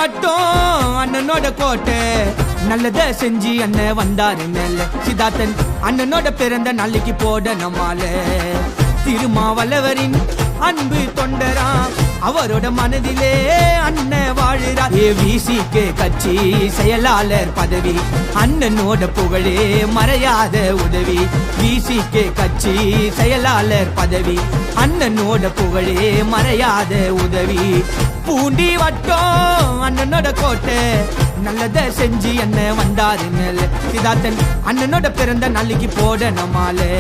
வட்டம் அண்ணனோட கோட்டை நல்லத செஞ்சு அண்ணன் வந்தாரு மேல சித்தார்த்தன் அண்ணனோட பிறந்த நாளைக்கு போட நம்மால திருமாவளவரின் அன்பு தொண்டரா அவரோட மனதிலே அண்ணன் வாழுறார் விசிகே கட்சி செயலாளர் பதவி அண்ணனோட புகழே மறையாத உதவி விசிகே கட்சி செயலாளர் பதவி அண்ணனோட புகழே மறையாத உதவி பூண்டி வட்டம் அண்ணனோட கோட்டை நல்லத செஞ்சு அண்ணன் வந்தாரு மேல சித்தார்த்தன் அண்ணனோட பிறந்த நாளைக்கு போட நம்மாலே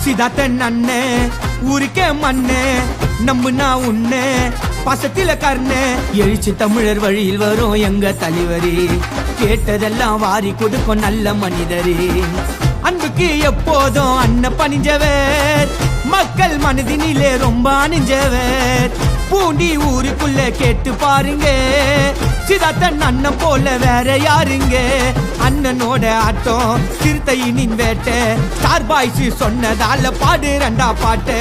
சித்தார்த்தன் அண்ணன் ஊருக்கே மண்ணே நம்புனா உன்ன பாசத்தில கர்ண எழுச்சி தமிழர் வழியில் வரும் எங்க தலைவரே கேட்டதெல்லாம் வாரி கொடுக்கும் நல்ல மனிதரே அன்புக்கு எப்போதும் அண்ணன் பணிஞ்சவர் மக்கள் மனதினிலே ரொம்ப அணிஞ்சவர் பூண்டி ஊருக்குள்ள கேட்டு பாருங்க சித்தார்த்தன் அண்ணன் போல வேற யாருங்க அண்ணனோட ஆட்டம் சிறுத்தையினின் வேட்டை ஸ்டார் பாய்ஸ் சொன்னதால பாடு ரெண்டா பாட்டு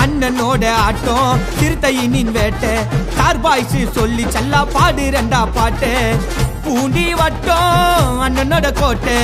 அண்ணனோட ஆட்டம் சிறுத்தையினின் வேட்டை ஸ்டார் பாய்ஸ் சொல்லி செல்லா பாடு ரெண்டா பாட்டு பூண்டி வட்டம் அண்ணனோட கோட்டை